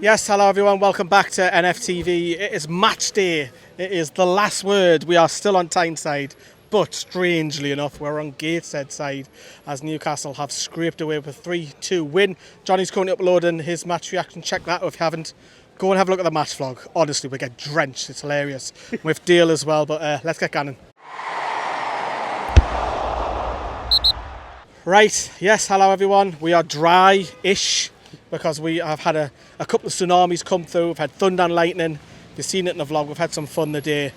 Yes, hello everyone, welcome back to NFTV. It is match day, it is the last word. We are still on Tyneside, but strangely enough we're on Gateshead side as Newcastle have scraped away with a 3-2 win. Johnny's currently uploading his match reaction, check that if you haven't. Go and have a look at the match vlog. Honestly, we get drenched, it's hilarious. With Dale as well, but let's get going. Right, yes, hello everyone. We are dry-ish because we have had a couple of tsunamis come through. We've had thunder and lightning. You've seen it in the vlog. We've had some fun today.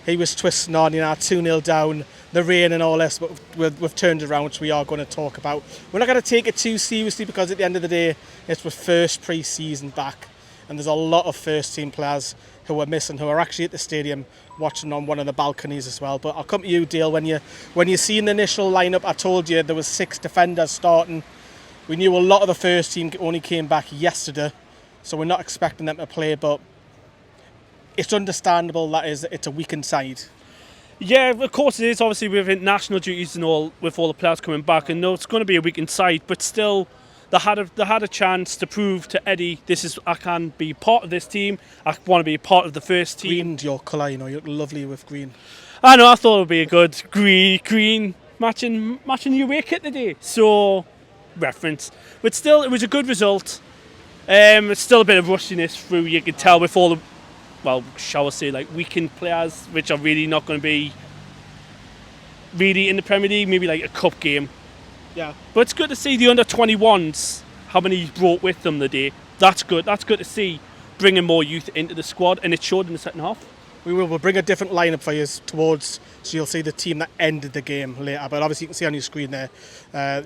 He was twisting on, 2-0 down, the rain and all this, but we've turned it around, which we are going to talk about. We're not going to take it too seriously because at the end of the day, it's the first pre-season back. And there's a lot of first-team players who are missing, who are actually at the stadium watching on one of the balconies as well. But I'll come to you, Dale. When you seen the initial lineup, I told you there was 6 defenders starting. We knew a lot of the first team only came back yesterday, so we're not expecting them to play. But it's understandable that it's a weakened side. Yeah, of course it is. Obviously, with international duties and all, with all the players coming back, and no, it's going to be a weakened side, but still. They had a chance to prove to Eddie, I can be part of this team. I want to be part of the first team. Green's your colour, you look lovely with green. I know, I thought it would be a good green matching your away kit today. So, reference. But still, it was a good result. It's still a bit of rustiness through, you can tell, with all the, well, shall I say, like weakened players, which are really not going to be really in the Premier League, maybe like a cup game. Yeah. But it's good to see the under-21s, how many he's brought with them today. That's good. That's good to see, bringing more youth into the squad, and it showed in the second half. We'll bring a different lineup for you towards, so you'll see the team that ended the game later. But obviously you can see on your screen there,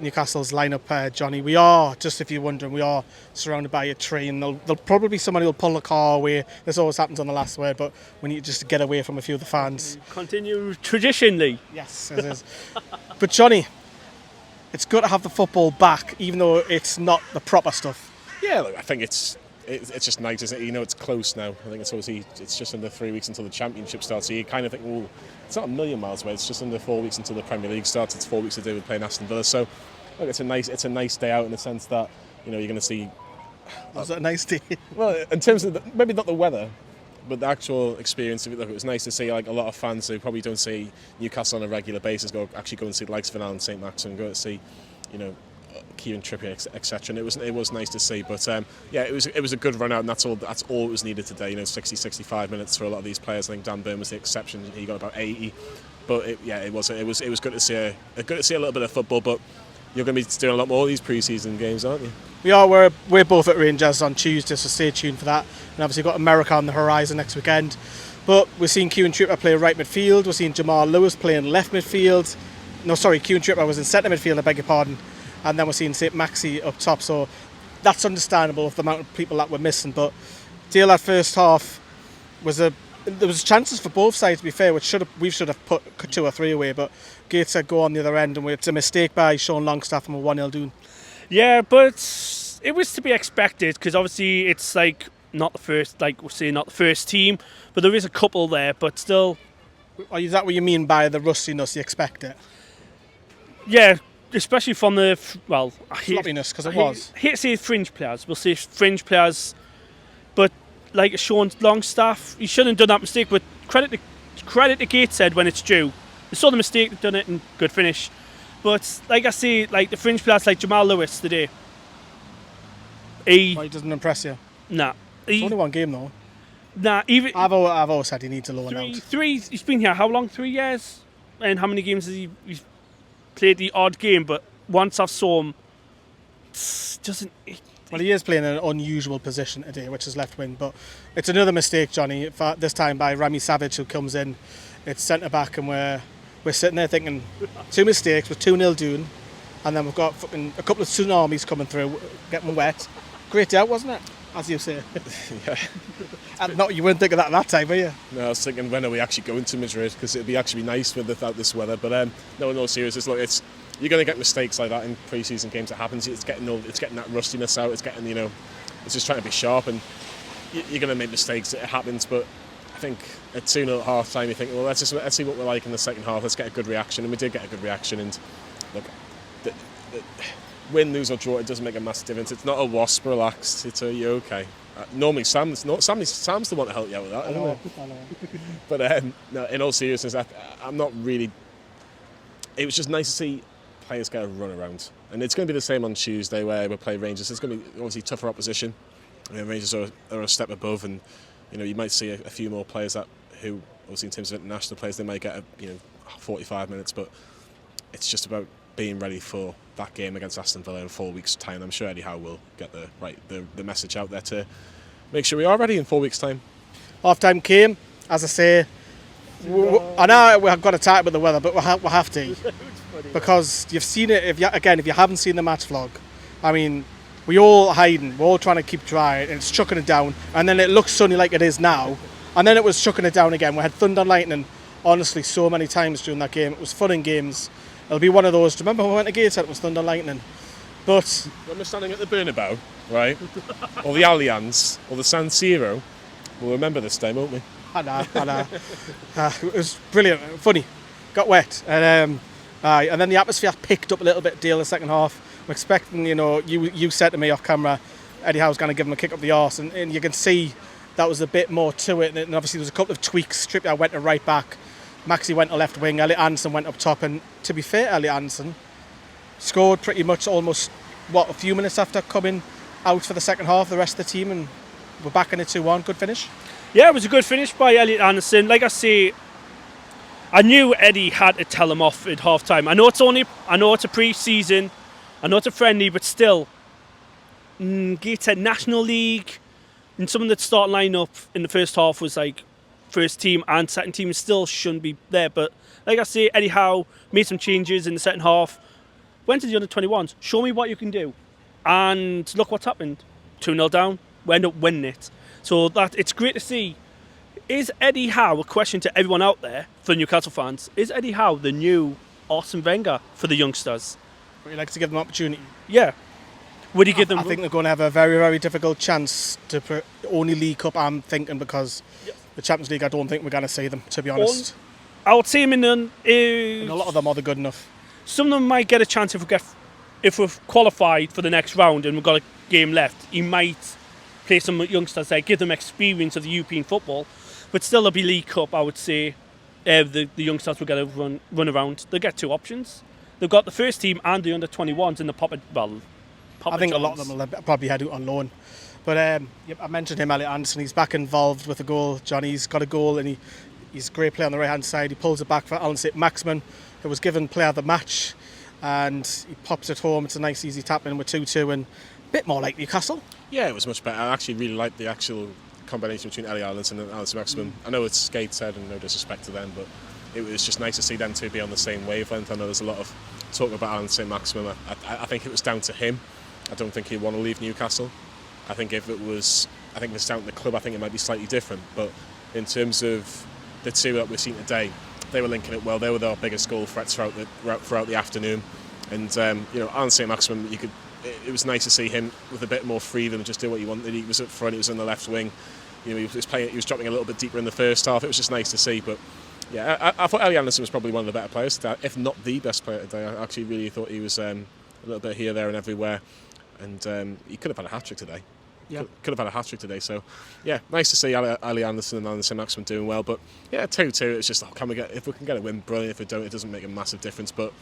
Newcastle's lineup, Johnny. We are, just if you're wondering, we are surrounded by a tree, and there'll probably be somebody who'll pull the car away. This always happens on the last word, but we need just to get away from a few of the fans. Continue traditionally. Yes, it is. But Johnny, it's good to have the football back, even though it's not the proper stuff. Yeah, look, I think it's just nice, isn't it? It's close now. I think it's just under 3 weeks until the Championship starts. So you kind of think, well, it's not a million miles away. It's just under 4 weeks until the Premier League starts. It's 4 weeks to do with playing Aston Villa. So, look, it's a nice day out in the sense that you're going to see. Was it a nice day? Well, in terms of maybe not the weather, but the actual experience of it. Look, it was nice to see like a lot of fans who probably don't see Newcastle on a regular basis go and see the likes of Van and St Maximin, go to see, Kieran Trippier, etc. And it was nice to see. But yeah, it was a good run out, and that's all it was needed today. 65 minutes for a lot of these players. I think Dan Burn was the exception. He got about 80. But it was good to see a little bit of football. But you're going to be doing a lot more of these pre-season games, aren't you? We are. We're both at Rangers on Tuesday, so stay tuned for that. And obviously got America on the horizon next weekend. But we're seeing Kieran Trippier play right midfield. We're seeing Jamal Lewis playing left midfield. No, sorry, Kieran Trippier was in centre midfield, I beg your pardon. And then we're seeing St Maxi up top. So that's understandable of the amount of people that we're missing. But Dale, that first half there was chances for both sides, to be fair, which we should have put 2 or 3 away. But Gateshead go on the other end, and it's a mistake by Sean Longstaff, and we're 1-0 down. Yeah, but it was to be expected because obviously it's like not the first, like we're saying, not the first team, but there is a couple there, but still. Is that what you mean by the rustiness? You expect it? Yeah, especially from the sloppiness, because it was. I hate to say fringe players. We'll say fringe players, but like Sean Longstaff, he shouldn't have done that mistake. But credit to Gateshead when it's due. They saw the mistake, they've done it, and good finish. But like I say, like the fringe players like Jamal Lewis today. He doesn't impress you? Nah. It's only one game though. Nah, even I've always said he needs to lower out. He's been here how long? 3 years? And how many games has he's played the odd game? But once I've saw him, Well, he is playing an unusual position today, which is left wing. But it's another mistake, Johnny. This time by Rami Savage, who comes in. It's centre back, and we're sitting there thinking 2 mistakes. We're 2-0 down, and then we've got a couple of tsunamis coming through, getting wet. Great day out, wasn't it? As you say. Yeah. And you wouldn't think of that at that time, were you? No, I was thinking, when are we actually going to Madrid? Because it'd be actually nice without this weather. But no seriousness. Look, you're going to get mistakes like that in pre-season games. It happens. It's getting that rustiness out. It's getting it's just trying to be sharp, and you're going to make mistakes. It happens, but I think at 2-0 at half time, you think, well, let's see what we're like in the second half. Let's get a good reaction, and we did get a good reaction. And look, win, lose or draw, it doesn't make a massive difference. It's not a wasp, relaxed. It's a you're okay. Normally Sam's the one to help you out with that. I know. But no, in all seriousness, I'm not really. It was just nice to see players get a run around, and it's going to be the same on Tuesday where we play Rangers. It's going to be obviously tougher opposition. Rangers are a step above, and you might see a few more players who obviously in terms of international players they might get 45 minutes, but it's just about being ready for that game against Aston Villa in 4 weeks' time. I'm sure Eddie Howe will get the message out there to make sure we are ready in 4 weeks' time. Half time came, as I say. I know we've got to talk about the weather, but we'll have to because you've seen it. If you haven't seen the match vlog, I mean, we're all hiding, we're all trying to keep dry, and it's chucking it down, and then it looks sunny like it is now, and then it was chucking it down again. We had thunder and lightning, honestly, so many times during that game. It was fun in games. It'll be one of those. Do you remember when we went to Gateshead? It was thunder and lightning. But when we're standing at the Bernabeu, right, or the Allianz, or the San Siro, we'll remember this time, won't we? I know. It was brilliant, funny, got wet, and then the atmosphere picked up a little bit. Dale, the second half. I'm expecting, you said to me off camera, Eddie Howe's going to give him a kick up the arse, and you can see that was a bit more to it. And obviously there was a couple of tweaks. Trippier went to right back, Maxi went to left wing, Elliot Anderson went up top, and to be fair, Elliot Anderson scored pretty much almost a few minutes after coming out for the second half. The rest of the team, and we're back in it 2-1. Good finish. Yeah, it was a good finish by Elliot Anderson. Like I say, I knew Eddie had to tell him off at half time. I know it's a pre-season, I know it's a friendly, but still, Gateshead National League, and some of the start lineup in the first half was like first team and second team still shouldn't be there. But like I say, Eddie Howe made some changes in the second half, went to the under-21s, show me what you can do. And look what's happened. 2-0 down, we end up winning it. So that it's great to see. Is Eddie Howe, a question to everyone out there, for Newcastle fans, is Eddie Howe the new Arsene Wenger for the youngsters? Would you like to give them an opportunity? Yeah. Would he give them... I think they're going to have a very, very difficult chance to only League Cup, I'm thinking, because the Champions League, I don't think we're going to see them, to be honest. I would see him in and a lot of them are good enough. Some of them might get a chance if we've qualified for the next round and we've got a game left. He might play some youngsters there, give them experience of the European football, but still there'll be League Cup. I would say the youngsters will get a run around. They'll get two options. They've got the first team and the under-21s in the I think a lot of them will probably head out on loan. But I mentioned him, Elliot Anderson. He's back involved with the goal. Johnny's got a goal, and he's a great player on the right-hand side. He pulls it back for St Maximin, who was given player of the match, and he pops it home. It's a nice, easy tap in with 2-2, and a bit more like Newcastle. Yeah, it was much better. I actually really liked the actual combination between Elliot Anderson and St Maximin. I know it's Gateshead, and no disrespect to them, but it was just nice to see them two be on the same wavelength. I know there's a lot of talk about St Maximin. I think it was down to him. I don't think he'd want to leave Newcastle. I think if it was down to the club, I think it might be slightly different. But in terms of the two that we've seen today, they were linking it well. They were their biggest goal threats throughout the afternoon. And St Maximin, it was nice to see him with a bit more freedom and just do what he wanted. He was up front, he was on the left wing. He was dropping a little bit deeper in the first half. It was just nice to see. But yeah, I thought Elliot Anderson was probably one of the better players today, if not the best player today. I actually really thought he was a little bit here, there, and everywhere. And he could have had a hat-trick today. Yeah. Could have had a hat-trick today. So, yeah, nice to see Ali Anderson and St Maximin doing well. But, yeah, 2-2, it's just, if we can get a win, brilliant. If we don't, it doesn't make a massive difference. But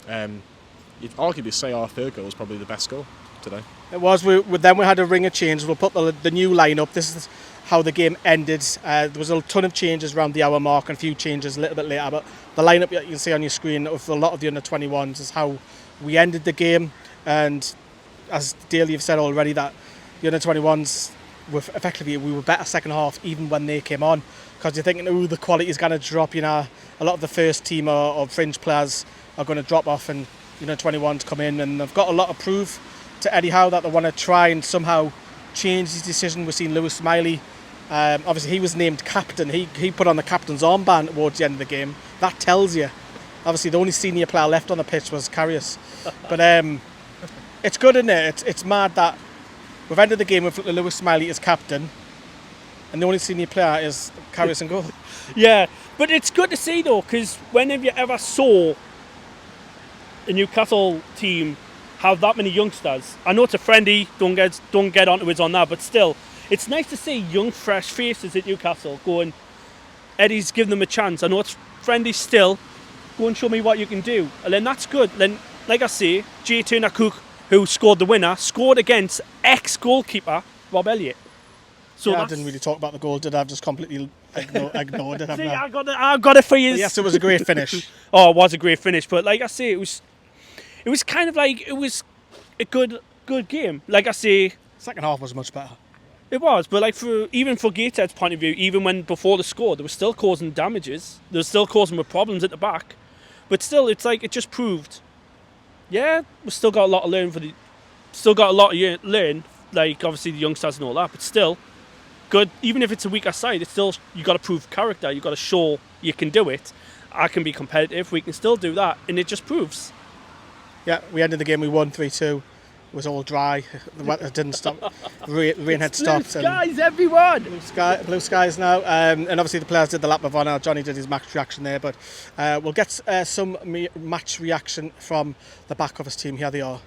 you'd arguably say our third goal was probably the best goal today. It was. Then we had a ring of change. We'll put the new line-up. This is how the game ended. There was a ton of changes around the hour mark and a few changes a little bit later. But the line-up you can see on your screen of a lot of the under-21s is how we ended the game. And as Dale, you've said already, that the under-21s we were better second half even when they came on, because you're thinking, the quality is going to drop. A lot of the first team or fringe players are going to drop off, and 21s come in, and they've got a lot of proof to Eddie Howe that they want to try and somehow change his decision. We've seen Lewis Smiley, obviously he was named captain. He put on the captain's armband towards the end of the game. That tells you. Obviously the only senior player left on the pitch was Karius. But it's good, isn't it? It's mad that we've ended the game with Lewis Smiley as captain, and the only senior player is Karius in goal. Yeah, but it's good to see though, because whenever you ever saw a Newcastle team have that many youngsters. I know it's a friendly, don't get onto it on that, but still, it's nice to see young, fresh faces at Newcastle going, Eddie's giving them a chance. I know it's friendly still. Go and show me what you can do. And then that's good. Then, like I say, J. Turner Cook, who scored the winner, scored against ex-goalkeeper Rob Elliott. So I didn't really talk about the goal, did I? I've just completely ignored it. See, I got it for you. Yes, it was a great finish. Oh, it was a great finish. But like I say, it was kind of like, it was a good game. Like I say, Second half was much better. it was, but like even for Gateshead's point of view, even when before the score, they were still causing damages. They were still causing problems at the back. But still, it's like it just proved. Yeah, we've still got a lot to learn learn. Like obviously the youngsters and all that, but still good. Even if it's a weaker side, it's still you got to prove character. You got to show you can do it. I can be competitive. We can still do that, and it just proves. Yeah, we ended the game. We won 3-2. It was all dry. The weather didn't stop. Rain had stopped. Blue skies, everyone. Blue skies now. And obviously the players did the lap of honour. Johnny did his match reaction there, but we'll get some match reaction from the back office team. Here they are.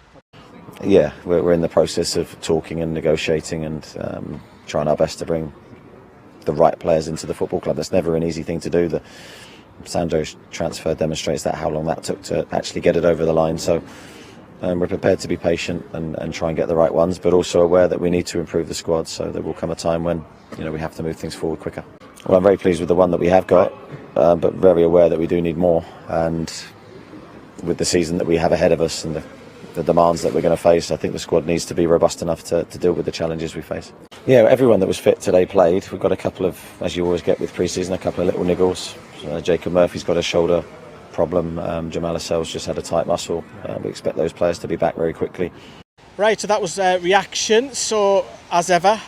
Yeah, we're in the process of talking and negotiating and trying our best to bring the right players into the football club. That's never an easy thing to do. The Sandro's transfer demonstrates that, how long that took to actually get it over the line. So we're prepared to be patient and try and get the right ones, but also aware that we need to improve the squad. So there will come a time when we have to move things forward quicker. Well, I'm very pleased with the one that we have got, but very aware that we do need more. And with the season that we have ahead of us and the demands that we're going to face, I think the squad needs to be robust enough to deal with the challenges we face. Yeah, everyone that was fit today played. We've got a couple of, as you always get with pre-season, a couple of little niggles. Jacob Murphy's got a shoulder problem. Jamal Lascelles just had a tight muscle. We expect those players to be back very quickly. Right, so that was reaction. So as ever,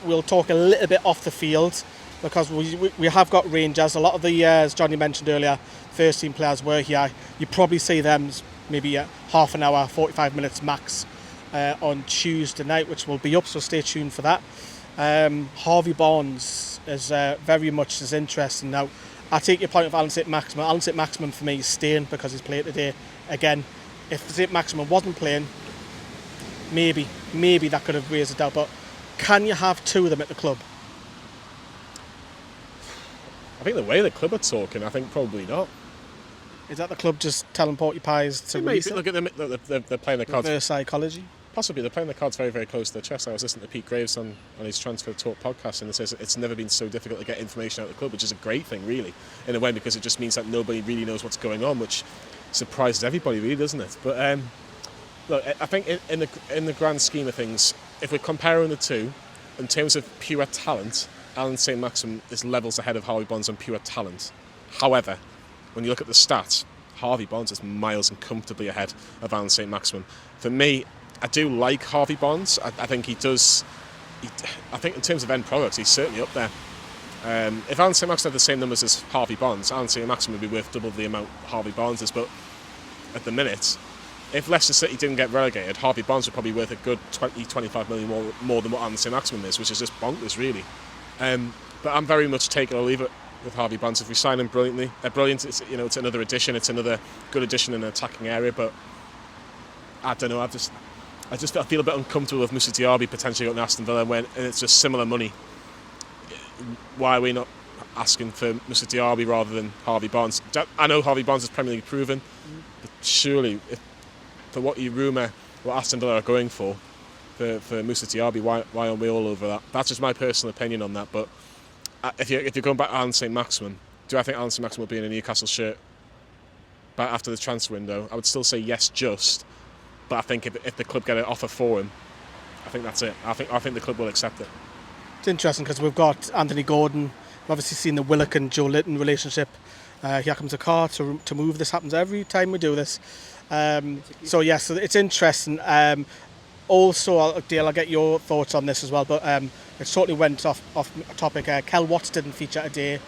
we'll talk a little bit off the field because we have got Rangers. A lot of the, as Johnny mentioned earlier, first team players were here. You probably see them maybe half an hour, 45 minutes max on Tuesday night, which will be up, so stay tuned for that. Harvey Barnes is very much as interesting. Now, I take your point of Saint Maximin. Saint Maximin for me is staying because he's played today. Again, if Saint Maximin wasn't playing, maybe that could have raised a doubt. But can you have two of them at the club? I think the way the club are talking, I think probably not. Is that the club just telling Porcupines to release it? Look at them, they're playing the cards. Reverse psychology? Possibly, they're playing the cards very, very close to their chest. I was listening to Pete Graves on his Transfer Talk podcast, and it says it's never been so difficult to get information out of the club, which is a great thing, really, in a way, because it just means that nobody really knows what's going on, which surprises everybody, really, doesn't it? But look, I think in the grand scheme of things, if we're comparing the two, in terms of pure talent, Saint Maximin is levels ahead of Harvey Barnes on pure talent. However, when you look at the stats, Harvey Barnes is miles and comfortably ahead of St Maximin. For me, I do like Harvey Barnes. I think he does. I think in terms of end products, he's certainly up there. If St Maximin had the same numbers as Harvey Barnes, St Maximin would be worth double the amount Harvey Barnes is. But at the minute, if Leicester City didn't get relegated, Harvey Barnes would probably be worth a good 20-25 million more than what St Maximin is, which is just bonkers, really. But I'm very much take it or leave it with Harvey Barnes. If we sign him brilliant. It's another addition. It's another good addition in an attacking area. But I don't know. I feel a bit uncomfortable with Moussa Diaby potentially going to Aston Villa and it's just similar money. Why are we not asking for Moussa Diaby rather than Harvey Barnes? I know Harvey Barnes is Premier League proven, but surely, for what you rumour, what Aston Villa are going for Moussa Diaby, why aren't we all over that? That's just my personal opinion on that. But if you're going back to St Maximin, do I think St Maximin will be in a Newcastle shirt after the transfer window? I would still say yes, just. But I think if the club get an offer for him, I think that's it. I think the club will accept it. It's interesting because we've got Anthony Gordon. We've obviously seen the Willock and Joe Litton relationship. Here comes a car to move. This happens every time we do this. So it's interesting. Also, Dale, I'll get your thoughts on this as well. But it certainly went off topic. Kel Watts didn't feature today.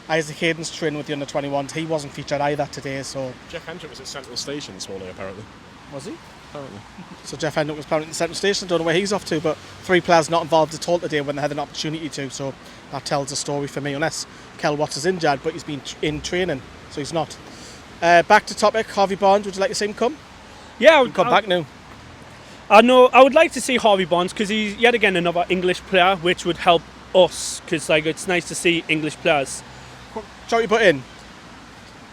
Isaac Hayden's training with the under-21s. He wasn't featured either today. So Jeff Hendrick was at Central Station this morning, apparently. Was he? Apparently. So Jeff Hendrick was apparently at the Central Station. I don't know where he's off to, but 3 players not involved at all today when they had an opportunity to. So that tells a story for me, unless Kel Watts is injured, but he's been in training, so he's not. Back to topic, Harvey Barnes. Would you like to see him come? Yeah, come back now. I know I would like to see Harvey Barnes because he's yet again another English player, which would help us because like it's nice to see English players. Johnny put in.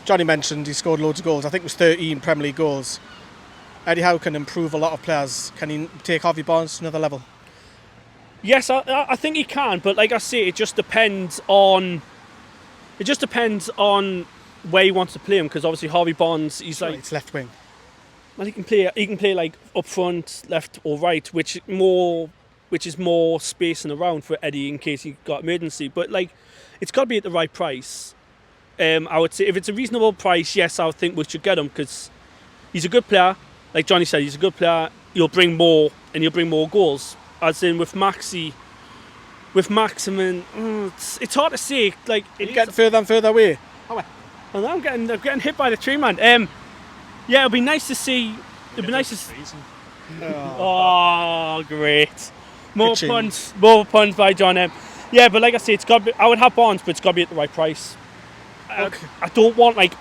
Johnny mentioned he scored loads of goals. I think it was 13 Premier League goals. Eddie Howe can improve a lot of players. Can he take Harvey Barnes to another level? Yes, I think he can, but like I say, it just depends on where he wants to play him. Because obviously Harvey Barnes, he's like It's left wing. well, he can play like up front, left or right, which is more spacing around for Eddie in case he got emergency. But like, it's got to be at the right price. I would say if it's a reasonable price, yes, I would think we should get him because he's a good player. Like Johnny said, he's a good player. He'll bring more and he'll bring more goals. As in with Maximin, it's hard to say. Like It's getting further and further away. well, I'm getting hit by the tree, man. Yeah, it'd be nice to see. It'd be nice to see. Oh, great! More puns by John M. Yeah, but like I say, it's got. I would have Barnes, but it's got to be at the right price. Okay. I don't want like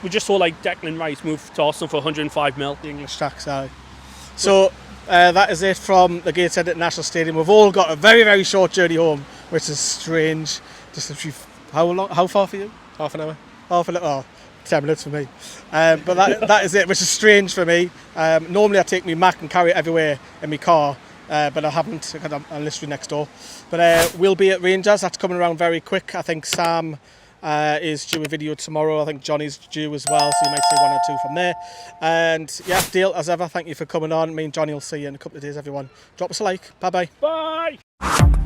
we just saw like Declan Rice move to Arsenal for 105 mil. The English tax, aye. So that is it from the Gateshead International Stadium. We've all got a very, very short journey home, which is strange. How far for you? Half an hour. Half an hour. 10 minutes for me. But that is it, which is strange for me. Normally I take my Mac and carry it everywhere in my car, but I haven't because I'm literally next door. But we'll be at Rangers. That's coming around very quick. I think Sam is due a video tomorrow. I think Johnny's due as well, so you might see one or two from there. And yeah, Dale, as ever, thank you for coming on. Me and Johnny will see you in a couple of days, everyone. Drop us a like. Bye-bye. Bye.